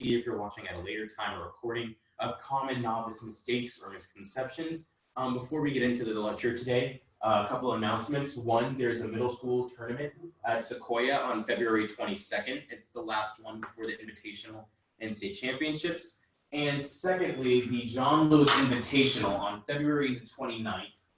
if you're watching at a later time or recording, of common novice mistakes or misconceptions. Before we get into the lecture today, a couple announcements. One, there's a middle school tournament at Sequoia on February 22nd. It's the last one before the Invitational and State Championships. And secondly, the John Lewis Invitational on February the 29th.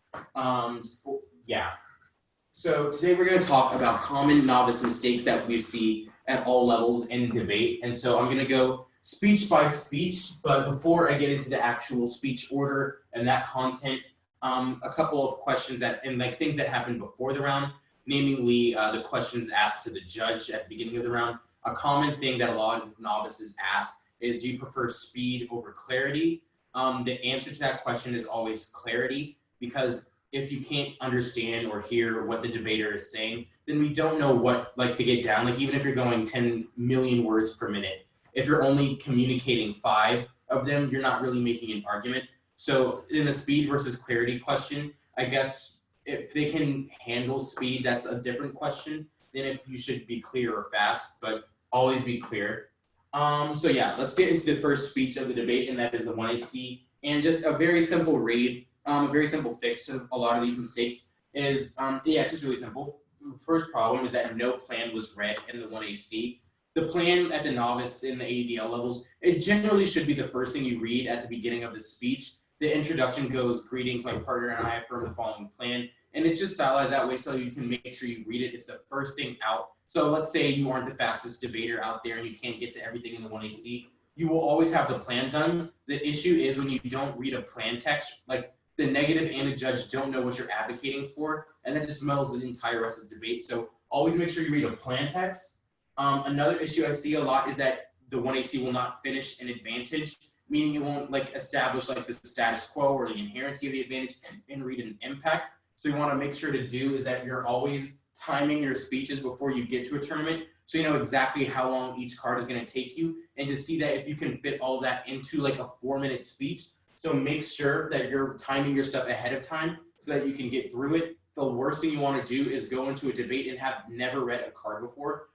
So today we're going to talk about common novice mistakes that we see at all levels in debate. And so I'm going to go speech by speech, but before I get into the actual speech order and that content, a couple of questions things that happened before the round, namely the questions asked to the judge at the beginning of the round. A common thing that a lot of novices ask is, do you prefer speed over clarity? The answer to that question is always clarity, because if you can't understand or hear what the debater is saying, then we don't know what to get down. Even if you're going 10 million words per minute, if you're only communicating 5 of them, you're not really making an argument. So in the speed versus clarity question, I guess if they can handle speed, that's a different question than if you should be clear or fast, but always be clear. Let's get into the first speech of the debate, and that is the 1AC. And just a very simple read, a very simple fix to a lot of these mistakes is, it's just really simple. The first problem is that no plan was read in the 1AC. The plan at the novice in the ADL levels, it generally should be the first thing you read at the beginning of the speech. The introduction goes, "Greetings, my partner and I affirm the following plan." And it's just stylized that way so you can make sure you read it. It's the first thing out. So let's say you aren't the fastest debater out there and you can't get to everything in the 1AC. You will always have the plan done. The issue is when you don't read a plan text, the negative and the judge don't know what you're advocating for, and that just muddles the entire rest of the debate. So always make sure you read a plan text. Another issue I see a lot is that the 1AC will not finish an advantage, meaning it won't establish the status quo or the inherency of the advantage and read an impact. So you want to make sure to do is that you're always timing your speeches before you get to a tournament, so you know exactly how long each card is going to take you, and to see that if you can fit all of that into a 4-minute speech. So make sure that you're timing your stuff ahead of time so that you can get through it. The worst thing you want to do is go into a debate and have never read a card before,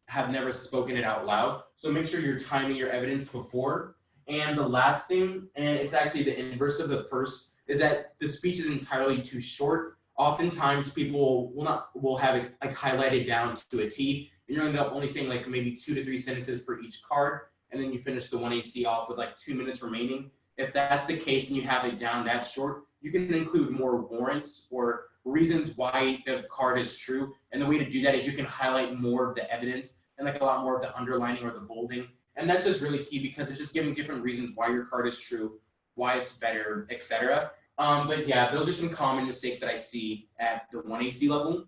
have never spoken it out loud. So make sure you're timing your evidence before. And the last thing, and it's actually the inverse of the first, is that the speech is entirely too short. Oftentimes people will have it highlighted down to a T, and you end up only saying maybe 2 to 3 sentences for each card, and then you finish the 1AC off with 2 minutes remaining. If that's the case and you have it down that short, you can include more warrants or reasons why the card is true. And the way to do that is you can highlight more of the evidence and a lot more of the underlining or the bolding. And that's just really key because it's just giving different reasons why your card is true, why it's better, etc. Those are some common mistakes that I see at the 1AC level.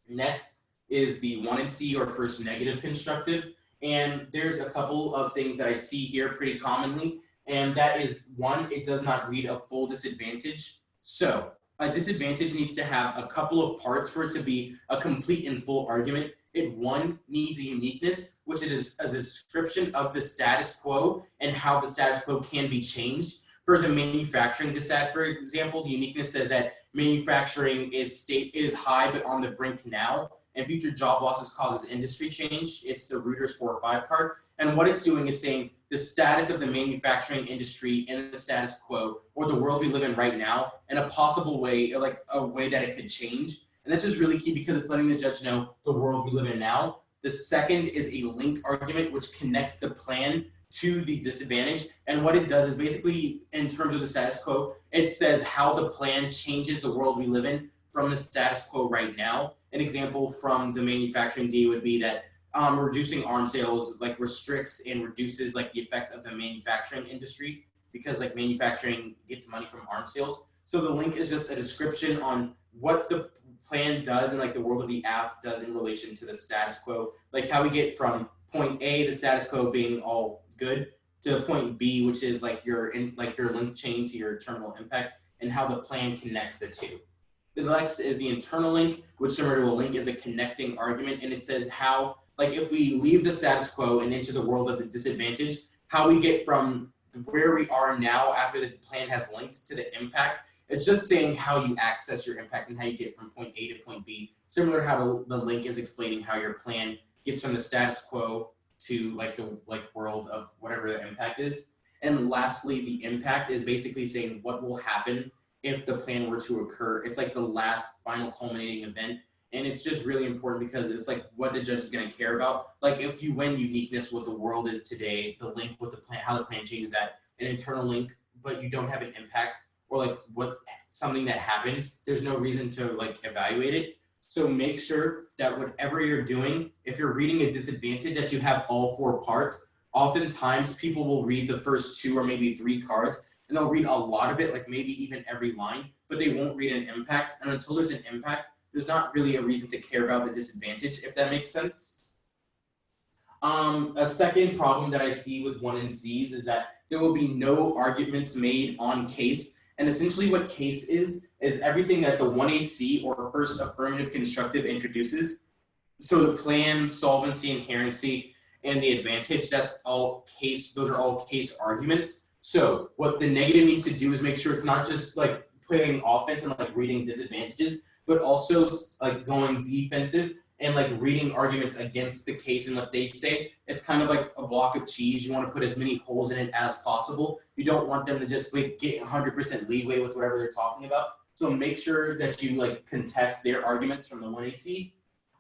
Next is the 1NC or first negative constructive. And there's a couple of things that I see here pretty commonly. And that is, one, it does not read a full disadvantage. So a disadvantage needs to have a couple of parts for it to be a complete and full argument. It, one, needs a uniqueness, which is a description of the status quo and how the status quo can be changed. For the manufacturing dissent, for example, the uniqueness says that manufacturing is high but on the brink now, and future job losses causes industry change. It's the Reuters 4 or 5 card. And what it's doing is saying the status of the manufacturing industry and the status quo, or the world we live in right now, in a possible way, a way that it could change. And that's just really key because it's letting the judge know the world we live in now. The second is a link argument, which connects the plan to the disadvantage. And what it does is basically, in terms of the status quo, it says how the plan changes the world we live in from the status quo right now. An example from the manufacturing D would be that reducing arms sales restricts and reduces the effect of the manufacturing industry, because manufacturing gets money from arms sales. So the link is just a description on what the plan does and the world of the app does in relation to the status quo, how we get from point A, the status quo being all good, to point B, which is your link chain to your terminal impact, and how the plan connects the two. The next is the internal link, which, similar to a link, is a connecting argument, and it says how, if we leave the status quo and into the world of the disadvantage, how we get from where we are now after the plan has linked to the impact. It's just saying how you access your impact and how you get from point A to point B, similar to how the link is explaining how your plan gets from the status quo to like the world of whatever the impact is. And lastly, the impact is basically saying what will happen if the plan were to occur. It's like the last final culminating event. And it's just really important because it's like what the judge is going to care about. Like if you win uniqueness, what the world is today, the link with the plan, how the plan changes that, an internal link, but you don't have an impact or like what something that happens, there's no reason to like evaluate it. So make sure that whatever you're doing, if you're reading a disadvantage, that you have all 4 parts. Oftentimes people will read the first 2 or maybe 3 cards and they'll read a lot of it, like maybe even every line, but they won't read an impact. And until there's an impact, there's not really a reason to care about the disadvantage, if that makes sense. A second problem that I see with 1NCs is that there will be no arguments made on case. And essentially what case is everything that the 1AC or first affirmative constructive introduces. So the plan, solvency, inherency, and the advantage, that's all case, those are all case arguments. So what the negative needs to do is make sure it's not just like playing offense and like reading disadvantages, but also like going defensive and like reading arguments against the case and what they say. It's kind of like a block of cheese. You want to put as many holes in it as possible. You don't want them to just like get 100% leeway with whatever they're talking about. So make sure that you like contest their arguments from the 1AC.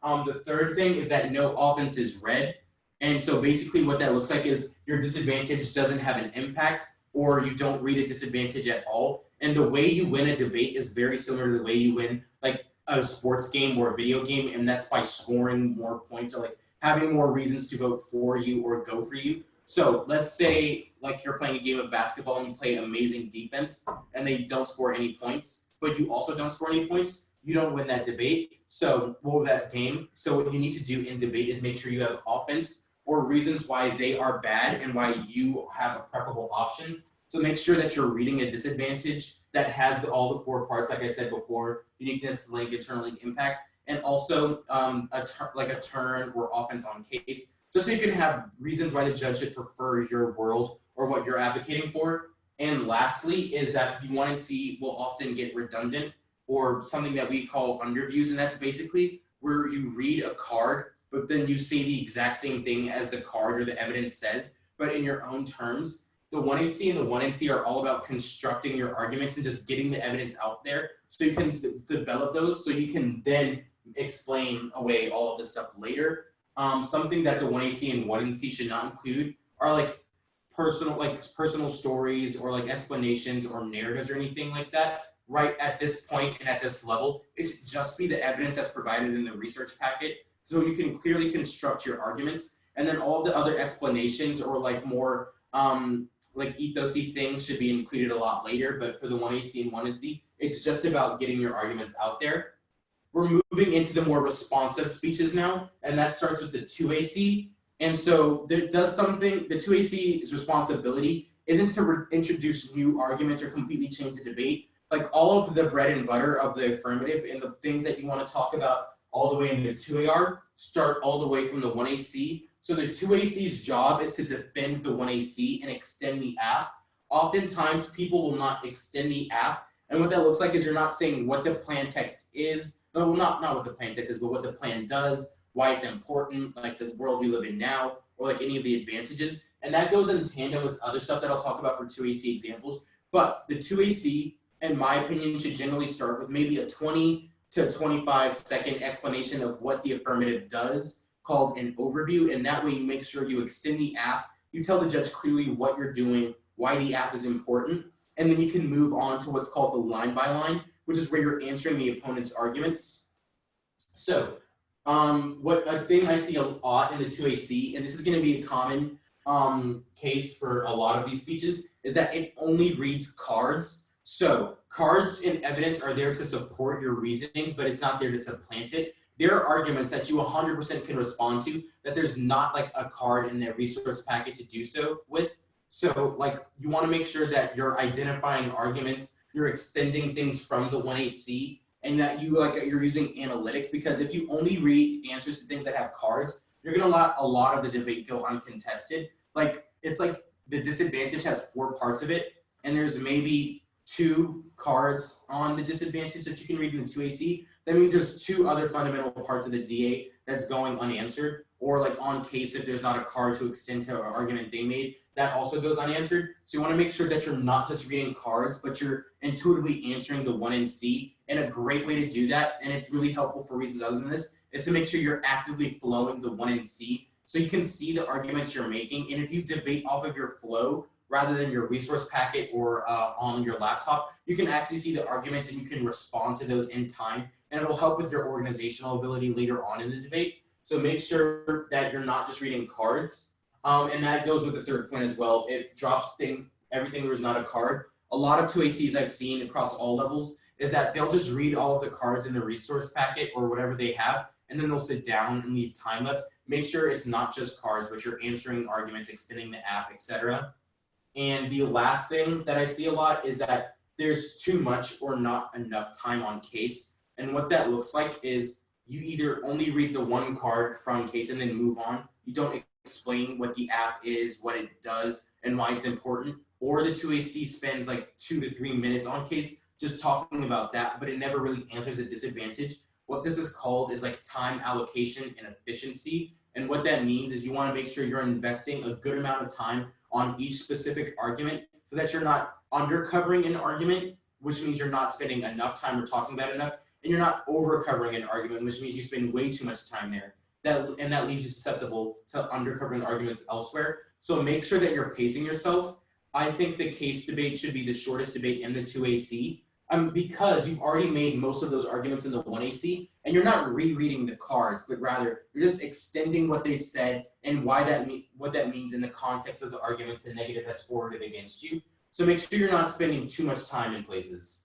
The third thing is that no offense is read. And so basically what that looks like is your disadvantage doesn't have an impact or you don't read a disadvantage at all. And the way you win a debate is very similar to the way you win like a sports game or a video game, and that's by scoring more points or like having more reasons to vote for you or go for you. So let's say like you're playing a game of basketball and you play amazing defense and they don't score any points, but you also don't score any points, you don't win that debate. So or that game. So what you need to do in debate is make sure you have offense or reasons why they are bad and why you have a preferable option. So make sure that you're reading a disadvantage that has all the 4 parts, like I said before: uniqueness, link, internal link, impact, and also a turn or offense on case, just so you can have reasons why the judge should prefer your world or what you're advocating for. And lastly is that the 1NC will often get redundant or something that we call underviews, and that's basically where you read a card, but then you say the exact same thing as the card or the evidence says, but in your own terms. The 1AC and the 1NC are all about constructing your arguments and just getting the evidence out there so you can develop those so you can then explain away all of this stuff later. Something that the 1AC and 1NC should not include are like personal stories or like explanations or narratives or anything like that. Right at this point and at this level, it should just be the evidence that's provided in the research packet so you can clearly construct your arguments. And then all of the other explanations or like more like ethosy things should be included a lot later, but for the 1AC and 1NC, it's just about getting your arguments out there. We're moving into the more responsive speeches now, and that starts with the 2AC. And so that does something, the 2AC's responsibility isn't to introduce new arguments or completely change the debate. Like all of the bread and butter of the affirmative and the things that you want to talk about all the way into 2AR start all the way from the 1AC. So the 2AC's job is to defend the 1AC and extend the AF. Oftentimes, people will not extend the AF. And what that looks like is you're not saying what the plan text is. No, not what the plan text is, but what the plan does, why it's important, like this world we live in now, or like any of the advantages. And that goes in tandem with other stuff that I'll talk about for 2AC examples. But the 2AC, in my opinion, should generally start with maybe a 20 to 25-second explanation of what the affirmative does, called an overview, and that way you make sure you extend the app, you tell the judge clearly what you're doing, why the app is important, and then you can move on to what's called the line by line, which is where you're answering the opponent's arguments. So what a thing I see a lot in the 2AC, and this is going to be a common case for a lot of these speeches, is that it only reads cards. So cards and evidence are there to support your reasonings, but it's not there to supplant it. There are arguments that you 100% can respond to that there's not like a card in their resource packet to do so with. So like you want to make sure that you're identifying arguments, you're extending things from the 1AC, and that you're using analytics, because if you only read answers to things that have cards, you're going to let a lot of the debate go uncontested. Like it's like the disadvantage has 4 parts of it, and there's maybe 2 cards on the disadvantage that you can read in the 2AC. That means there's 2 other fundamental parts of the DA that's going unanswered, or like on case if there's not a card to extend to an argument they made, that also goes unanswered. So you want to make sure that you're not just reading cards, but you're intuitively answering the 1 in C. And a great way to do that, and it's really helpful for reasons other than this, is to make sure you're actively flowing the 1 in C so you can see the arguments you're making. And if you debate off of your flow rather than your resource packet or on your laptop, you can actually see the arguments and you can respond to those in time. And it'll help with your organizational ability later on in the debate. So make sure that you're not just reading cards. And that goes with the third point as well. It drops everything where is not a card. A lot of 2ACs I've seen across all levels is that they'll just read all of the cards in the resource packet or whatever they have, and then they'll sit down and leave time left. Make sure it's not just cards, but you're answering arguments, extending the app, etc. And the last thing that I see a lot is that there's too much or not enough time on case. And what that looks like is you either only read the 1 card from case and then move on. You don't explain what the app is, what it does, and why it's important. Or the 2AC spends like 2 to 3 minutes on case just talking about that, but it never really answers a disadvantage. What this is called is like time allocation and efficiency. And what that means is you want to make sure you're investing a good amount of time on each specific argument so that you're not undercovering an argument, which means you're not spending enough time or talking about enough, and you're not overcovering an argument, which means you spend way too much time there. That leaves you susceptible to undercovering arguments elsewhere. So make sure that you're pacing yourself. I think the case debate should be the shortest debate in the 2AC because you've already made most of those arguments in the 1AC, and you're not rereading the cards, but rather you're just extending what they said and what that means in the context of the arguments the negative has forwarded against you. So make sure you're not spending too much time in places.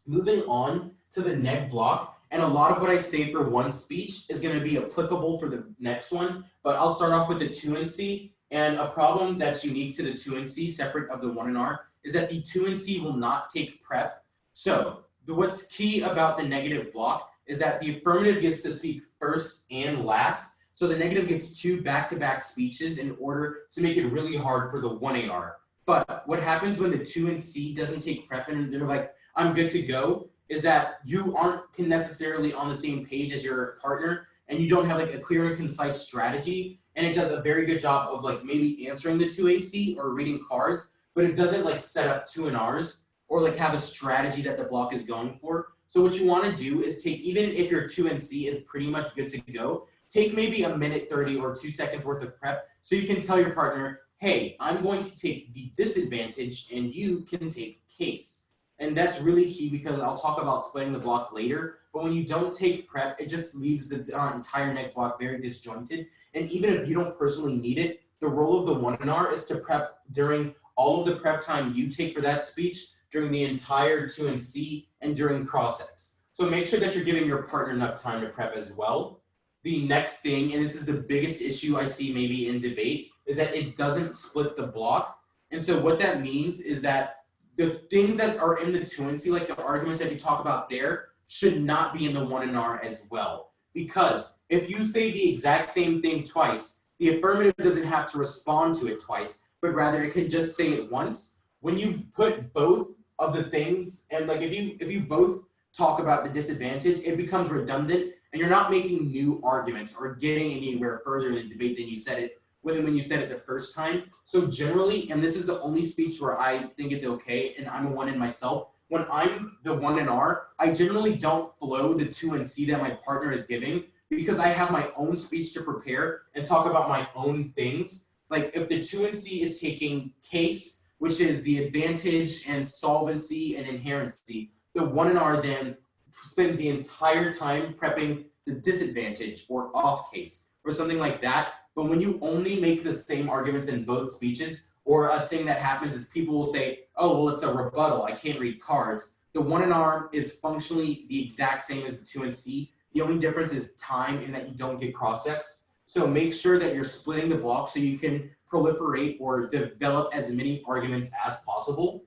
Moving on to the neg block, and a lot of what I say for one speech is going to be applicable for the next one, but I'll start off with the 2NC. And a problem that's unique to the 2NC, separate of the 1NR, is that the 2NC will not take prep. So what's key about the negative block is that the affirmative gets to speak first and last. So the negative gets 2 back-to-back speeches in order to make it really hard for the 1AR. But what happens when the 2NC doesn't take prep and they're like, I'm good to go, is that you aren't necessarily on the same page as your partner, and you don't have like a clear and concise strategy. And it does a very good job of like maybe answering the 2AC or reading cards, but it doesn't like set up 2NRs or like have a strategy that the block is going for. So what you want to do is take, even if your 2NC is pretty much good to go, take maybe a minute 30 or 2 seconds worth of prep so you can tell your partner, hey, I'm going to take the disadvantage and you can take case. And that's really key because I'll talk about splitting the block later. But when you don't take prep, it just leaves the entire neck block very disjointed. And even if you don't personally need it, the role of the 1NR is to prep during all of the prep time you take for that speech, during the entire 2NC, and during cross-ex. So make sure that you're giving your partner enough time to prep as well. The next thing, and this is the biggest issue I see maybe in debate, is that it doesn't split the block. And so what that means is that the things that are in the 2NC, like the arguments that you talk about there, should not be in the 1NR as well. Because if you say the exact same thing twice, the affirmative doesn't have to respond to it twice, but rather it can just say it once. When you put both of the things, and like if you both talk about the disadvantage, it becomes redundant, and you're not making new arguments or getting anywhere further in the debate than you said it when you said it the first time. So generally, and this is the only speech where I think it's okay, and I'm a 1N myself, when I'm the 1NR, I generally don't flow the 2NC that my partner is giving because I have my own speech to prepare and talk about my own things. Like if the 2NC is taking case, which is the advantage and solvency and inherency, the 1NR then spends the entire time prepping the disadvantage or off case or something like that. But when you only make the same arguments in both speeches, or a thing that happens is people will say, oh, well, it's a rebuttal, I can't read cards. The 1NR is functionally the exact same as the 2NC. The only difference is time in that you don't get cross-exed. So make sure that you're splitting the block so you can proliferate or develop as many arguments as possible.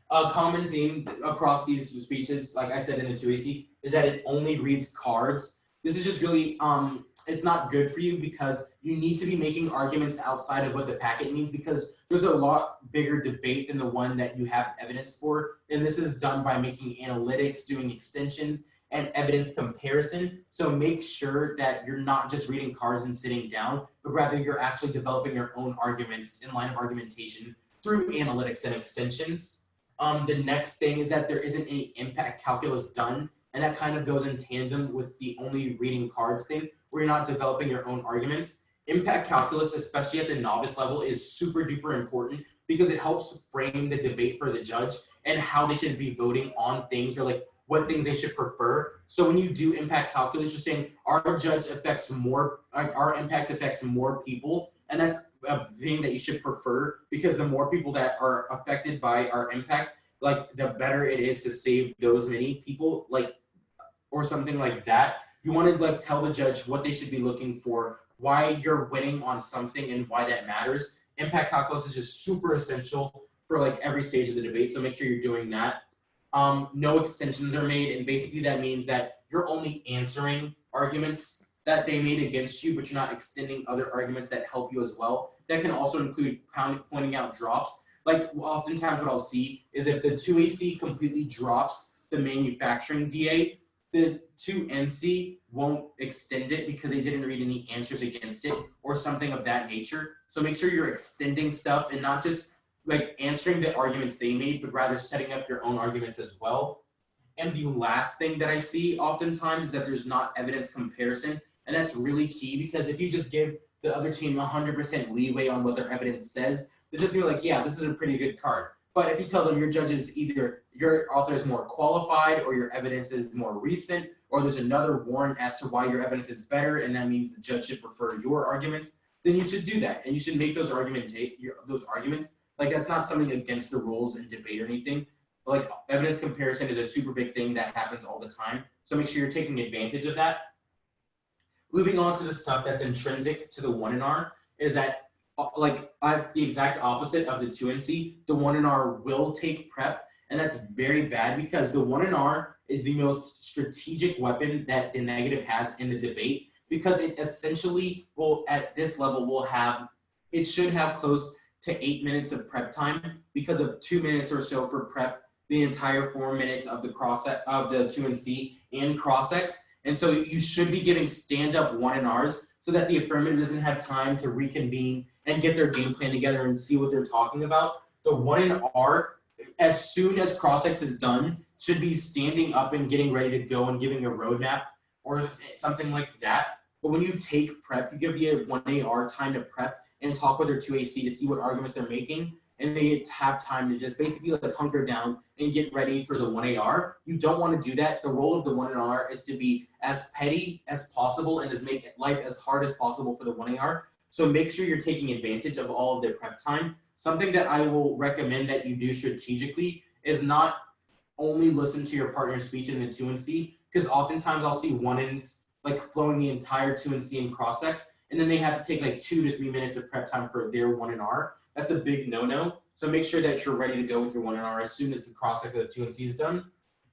A common theme across these speeches, like I said in the 2AC, is that it only reads cards. This is just really, it's not good for you because you need to be making arguments outside of what the packet means because there's a lot bigger debate than the one that you have evidence for. And this is done by making analytics, doing extensions, and evidence comparison. So make sure that you're not just reading cards and sitting down, but rather you're actually developing your own arguments in line of argumentation through analytics and extensions. The next thing is that there isn't any impact calculus done, and that kind of goes in tandem with the only reading cards thing, where you're not developing your own arguments. Impact calculus, especially at the novice level, is super duper important because it helps frame the debate for the judge and how they should be voting on things, or like what things they should prefer. So when you do impact calculus, you're saying our judge affects more, like our impact affects more people, and that's a thing that you should prefer, because the more people that are affected by our impact, like the better it is to save those many people, like, or something like that. You want to like tell the judge what they should be looking for, why you're winning on something, and why that matters. Impact calculus is just super essential for like every stage of the debate, so make sure you're doing that. No extensions are made, and basically that means that you're only answering arguments that they made against you, but you're not extending other arguments that help you as well. That can also include pointing out drops. Like oftentimes what I'll see is if the 2AC completely drops the manufacturing DA, the 2NC won't extend it because they didn't read any answers against it or something of that nature. So make sure you're extending stuff and not just like answering the arguments they made, but rather setting up your own arguments as well. And the last thing that I see oftentimes is that there's not evidence comparison. And that's really key, because if you just give the other team 100% leeway on what their evidence says, they're just gonna be like, yeah, this is a pretty good card. But if you tell them your judge is either your author is more qualified, or your evidence is more recent, or there's another warrant as to why your evidence is better, and that means the judge should prefer your arguments, then you should do that. And you should make those arguments. Like that's not something against the rules in debate or anything. Like evidence comparison is a super big thing that happens all the time. So make sure you're taking advantage of that. Moving on to the stuff that's intrinsic to the 1NR is that the exact opposite of the 2NC, the 1NR will take prep, and that's very bad because the 1NR is the most strategic weapon that the negative has in the debate, because it essentially will, at this level, it should have close to 8 minutes of prep time, because of 2 minutes or so for prep, the entire 4 minutes of the of the 2NC and cross-ex. And so you should be giving stand-up 1NRs so that the affirmative doesn't have time to reconvene and get their game plan together and see what they're talking about. The 1NR, as soon as cross-ex is done, should be standing up and getting ready to go and giving a roadmap or something like that. But when you take prep, you give the 1AR time to prep and talk with their 2AC to see what arguments they're making, and they have time to just basically like hunker down and get ready for the 1AR. You don't want to do that. The role of the 1NR is to be as petty as possible and just make life as hard as possible for the 1AR. So make sure you're taking advantage of all of their prep time. Something that I will recommend that you do strategically is not only listen to your partner's speech in the 2NC, because oftentimes I'll see 1Ns like flowing the entire 2NC and cross-ex, and then they have to take like 2 to 3 minutes of prep time for their 1NR. That's a big no-no. So make sure that you're ready to go with your 1NR as soon as the cross-ex of the 2NC is done.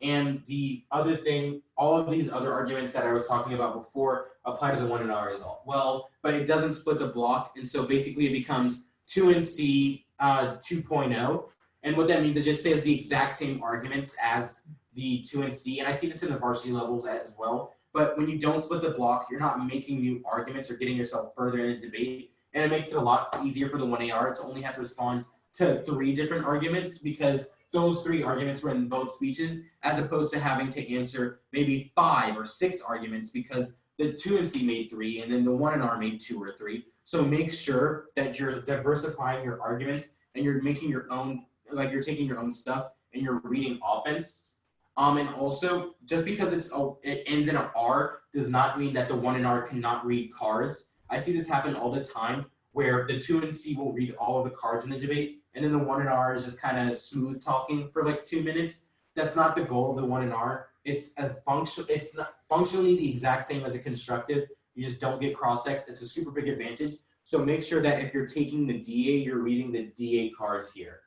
And the other thing, all of these other arguments that I was talking about before apply to the 1NR as well, but it doesn't split the block. And so basically it becomes 2NC 2.0. And what that means, it just says the exact same arguments as the 2NC. And I see this in the varsity levels as well. But when you don't split the block, you're not making new arguments or getting yourself further in a debate. And it makes it a lot easier for the 1AR to only have to respond to 3 different arguments, because those 3 arguments were in both speeches, as opposed to having to answer maybe 5 or 6 arguments, because the 2NC made 3 and then the 1NR made 2 or 3. So make sure that you're diversifying your arguments and you're making your own, like you're taking your own stuff and you're reading offense. And also, just because it ends in an R does not mean that the 1NR cannot read cards. I see this happen all the time, where the 2NC will read all of the cards in the debate, and then the 1NR is just kind of smooth talking for like 2 minutes. That's not the goal of the 1NR. It's not functionally the exact same as a constructive. You just don't get cross-ex. It's a super big advantage. So make sure that if you're taking the DA, you're reading the DA cards here.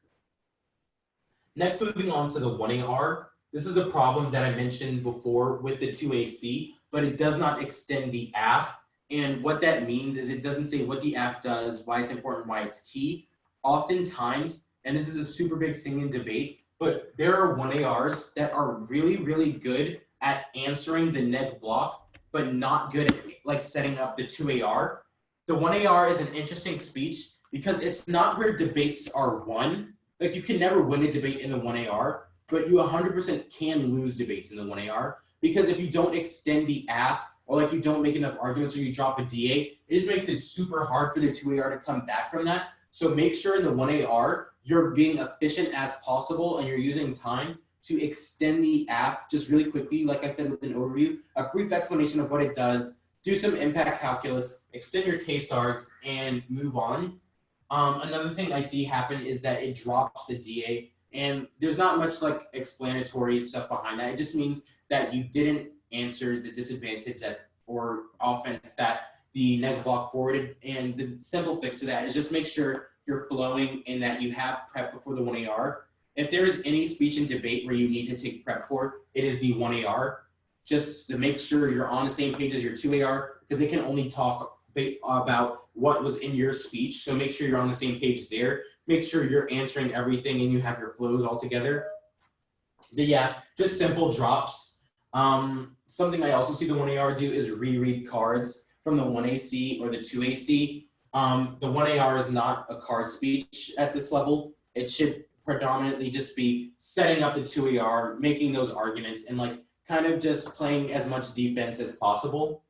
Next, moving on to the 1AR. This is a problem that I mentioned before with the 2AC, but it does not extend the AF. And what that means is it doesn't say what the AF does, why it's important, why it's key. Oftentimes, and this is a super big thing in debate, but there are 1ARs that are really, really good at answering the neg block, but not good at like setting up the 2AR. The 1AR is an interesting speech because it's not where debates are won. Like you can never win a debate in the 1AR, but you 100% can lose debates in the 1AR because if you don't extend the app or like you don't make enough arguments or you drop a DA, it just makes it super hard for the 2AR to come back from that. So make sure in the 1AR, you're being efficient as possible and you're using time to extend the app just really quickly, like I said with an overview, a brief explanation of what it does, do some impact calculus, extend your case args, and move on. Another thing I see happen is that it drops the DA, and there's not much like explanatory stuff behind that. It just means that you didn't answer the disadvantage that or offense that the neg block forwarded, and the simple fix to that is just make sure you're flowing and that you have prep before the 1AR. If there is any speech and debate where you need to take prep for, it is the 1AR. Just to make sure you're on the same page as your 2AR, because they can only talk about what was in your speech. So make sure you're on the same page there. Make sure you're answering everything and you have your flows all together. But yeah, just simple drops. Something I also see the 1AR do is reread cards from the 1AC or the 2AC. The 1AR is not a card speech at this level. It should predominantly just be setting up the 2AR, making those arguments, and like kind of just playing as much defense as possible.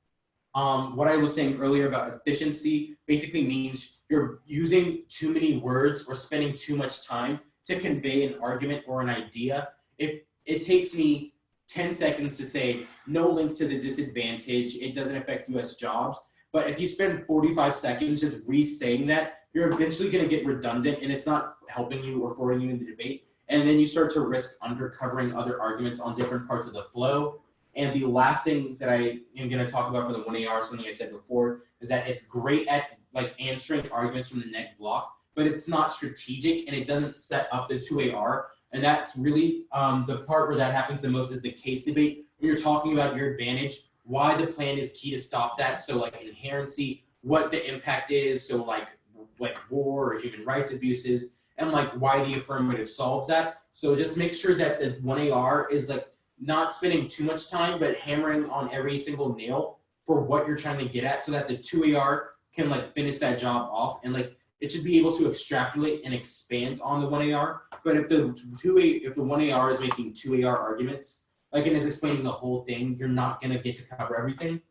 What I was saying earlier about efficiency basically means you're using too many words or spending too much time to convey an argument or an idea. If it takes me 10 seconds to say no link to the disadvantage, it doesn't affect US jobs. But if you spend 45 seconds just re-saying that, you're eventually going to get redundant and it's not helping you or forwarding you in the debate. And then you start to risk undercovering other arguments on different parts of the flow. And the last thing that I am going to talk about for the 1AR, something I said before, is that it's great at like answering arguments from the neg block, but it's not strategic and it doesn't set up the 2AR. And that's really the part where that happens the most is the case debate. When you're talking about your advantage, why the plan is key to stop that. So like inherency, what the impact is. So like war or human rights abuses, and like why the affirmative solves that. So just make sure that the 1AR is like not spending too much time, but hammering on every single nail for what you're trying to get at so that the 2AR can like finish that job off. And like it should be able to extrapolate and expand on the 1AR. But if the 1AR is making 2AR arguments, like and is explaining the whole thing, you're not gonna get to cover everything.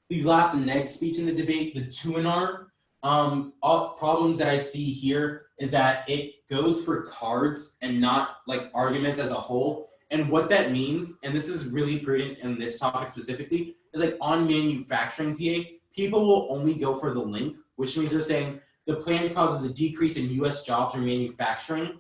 The last neg speech in the debate, the 2NR, all problems that I see here is that it goes for cards and not like arguments as a whole. And what that means, and this is really prudent in this topic specifically, is like on manufacturing TA, people will only go for the link, which means they're saying the plan causes a decrease in US jobs or manufacturing,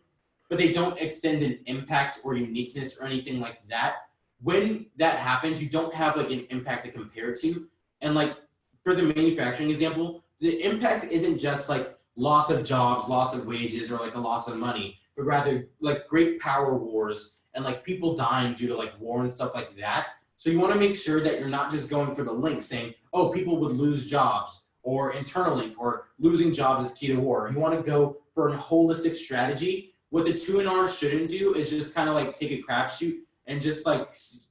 but they don't extend an impact or uniqueness or anything like that. When that happens, you don't have like an impact to compare to. And like for the manufacturing example, the impact isn't just like loss of jobs, loss of wages, or like a loss of money, but rather like great power wars and like people dying due to like war and stuff like that. So you want to make sure that you're not just going for the link saying, oh, people would lose jobs or internal link or losing jobs is key to war. You want to go for a holistic strategy. What the 2NR shouldn't do is just kind of like take a crapshoot and just like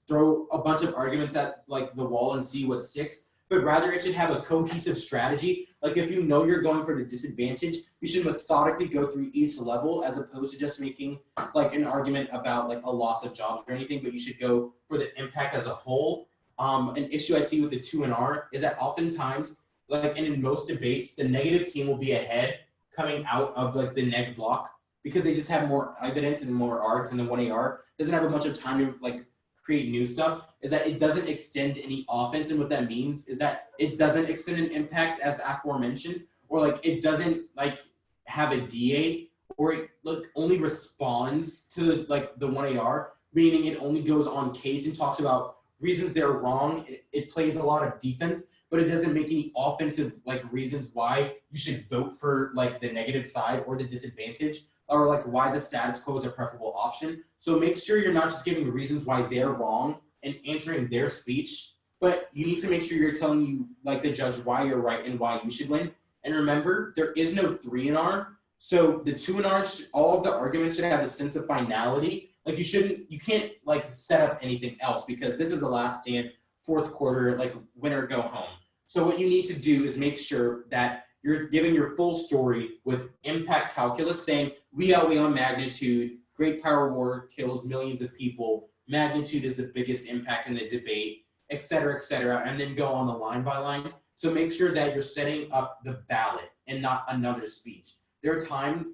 throw a bunch of arguments at like the wall and see what sticks. But rather it should have a cohesive strategy. Like if you know you're going for the disadvantage, you should methodically go through each level as opposed to just making like an argument about like a loss of jobs or anything, but you should go for the impact as a whole. An issue I see with the 2NR is that oftentimes, like and in most debates, the negative team will be ahead coming out of like the neg block because they just have more evidence and more args, and the 1AR doesn't have a bunch of time to like create new stuff, is that it doesn't extend any offense. And what that means is that it doesn't extend an impact as aforementioned, or like it doesn't like have a DA, or it like only responds to like the 1AR, meaning it only goes on case and talks about reasons they're wrong. It plays a lot of defense, but it doesn't make any offensive like reasons why you should vote for like the negative side or the disadvantage, or like why the status quo is a preferable option. So make sure you're not just giving reasons why they're wrong and answering their speech, but you need to make sure you're telling you, like the judge, why you're right and why you should win. And remember, there is no 3NR. So the 2NR, all of the arguments should have a sense of finality, Like you can't like set up anything else because this is the last stand, fourth quarter, like winner go home. So what you need to do is make sure that you're giving your full story with impact calculus, saying we outweigh on magnitude, great power war kills millions of people, magnitude is the biggest impact in the debate, et cetera, and then go on the line by line. So make sure that you're setting up the ballot and not another speech. There are times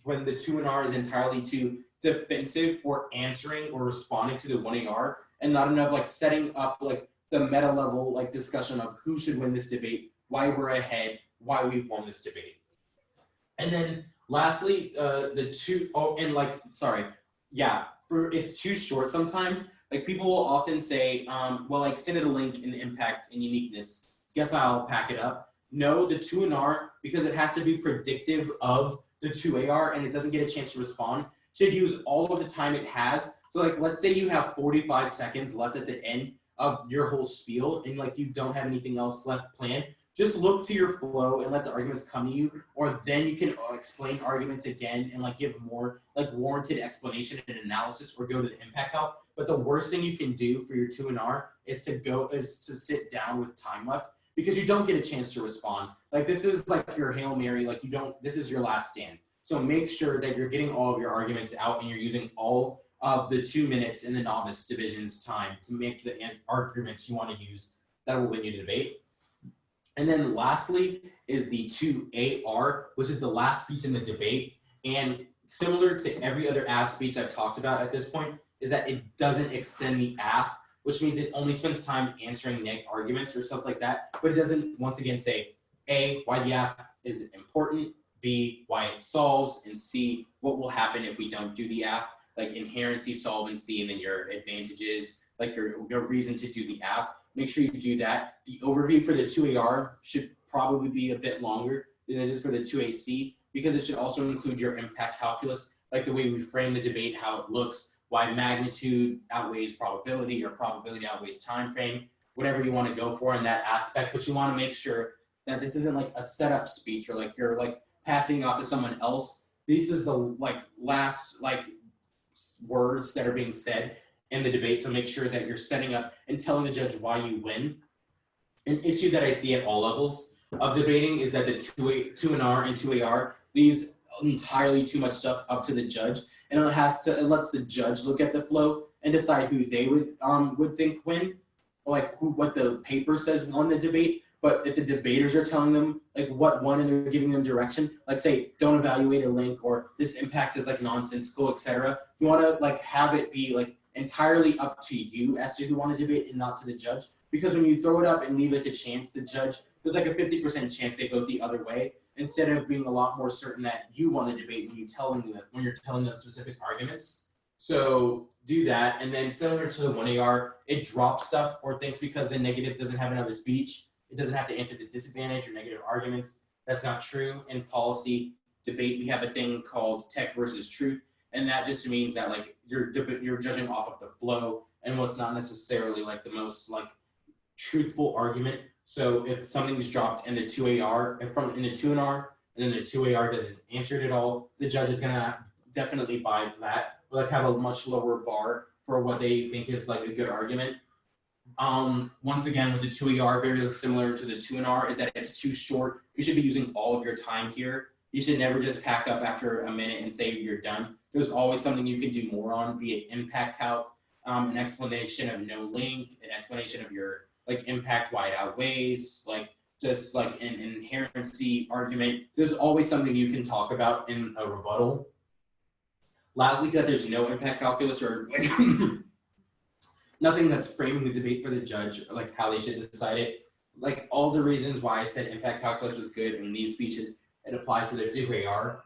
when the 2NR is entirely too defensive or answering or responding to the 1AR and not enough like setting up like the meta level like discussion of who should win this debate, why we're ahead, why we've won this debate. And then lastly, it's too short sometimes. Like people will often say, well, I extended a link in impact and uniqueness. Guess I'll pack it up. No, the 2NR, because it has to be predictive of the 2AR and it doesn't get a chance to respond, should use all of the time it has. So like, let's say you have 45 seconds left at the end of your whole spiel and like you don't have anything else left planned. Just look to your flow and let the arguments come to you, or then you can explain arguments again and like give more like warranted explanation and analysis, or go to the impact calc. But the worst thing you can do for your 2NR is to sit down with time left, because you don't get a chance to respond. Like this is like your Hail Mary, like this is your last stand. So make sure that you're getting all of your arguments out and you're using all of the 2 minutes in the novice division's time to make the arguments you want to use that will win you the debate. And then lastly is the 2AR, which is the last speech in the debate. And similar to every other AF speech I've talked about at this point, is that it doesn't extend the AF, which means it only spends time answering neg arguments or stuff like that. But it doesn't, once again, say A, why the AF is important, B, why it solves, and C, what will happen if we don't do the AF, like inherency, solvency, and then your advantages, like your reason to do the AF. Make sure you do that. The overview for the 2AR should probably be a bit longer than it is for the 2AC, because it should also include your impact calculus, like the way we frame the debate, how it looks, why magnitude outweighs probability or probability outweighs time frame, whatever you want to go for in that aspect. But you want to make sure that this isn't like a setup speech or like you're like passing off to someone else. This is the like last like words that are being said in the debate. So make sure that you're setting up and telling the judge why you win. An issue that I see at all levels of debating is that the 2NR and 2AR leaves entirely too much stuff up to the judge, and it lets the judge look at the flow and decide who they would think win, or like what the paper says won the debate. But if the debaters are telling them like what won and they're giving them direction, like say don't evaluate a link, or this impact is like nonsensical, etc. You want to like have it be like entirely up to you as to who won the debate and not to the judge. Because when you throw it up and leave it to chance, the judge, there's like a 50% chance they vote the other way, instead of being a lot more certain that you won the debate when you're telling them specific arguments. So do that. And then similar to the 1AR, it drops stuff or things because the negative doesn't have another speech. It doesn't have to enter the disadvantage or negative arguments. That's not true. In policy debate, we have a thing called tech versus truth. And that just means that like you're judging off of the flow and what's not necessarily like the most like truthful argument. So if something's dropped in the 2AR, in the 2NR, and then the 2AR doesn't answer it at all, the judge is gonna definitely buy that, or like have a much lower bar for what they think is like a good argument. Once again, with the 2AR, very similar to the 2NR, is that it's too short. You should be using all of your time here. You should never just pack up after a minute and say you're done. There's always something you can do more on, be it impact calc, an explanation of no link, an explanation of your like impact, why it outweighs, like just like an inherency argument. There's always something you can talk about in a rebuttal. Lastly, that there's no impact calculus or like nothing that's framing the debate for the judge, or like how they should decide it. Like all the reasons why I said impact calculus was good in these speeches, it applies for the 2AR.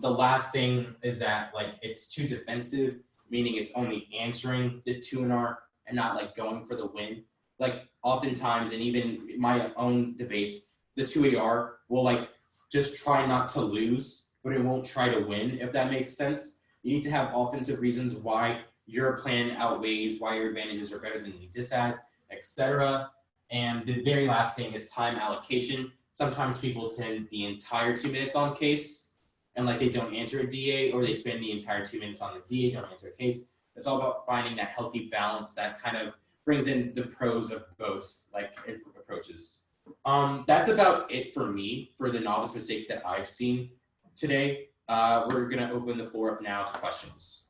The last thing is that like it's too defensive, meaning it's only answering the 2NR and not like going for the win. Like oftentimes, and even in my own debates, the 2AR will like just try not to lose, but it won't try to win, if that makes sense. You need to have offensive reasons why your plan outweighs, why your advantages are better than the disads, etc. And the very last thing is time allocation. Sometimes people spend the entire 2 minutes on case, and like they don't answer a DA, or they spend the entire 2 minutes on the DA, don't answer a case. It's all about finding that healthy balance that kind of brings in the pros of both like approaches. That's about it for me for the novice mistakes that I've seen today. We're gonna open the floor up now to questions.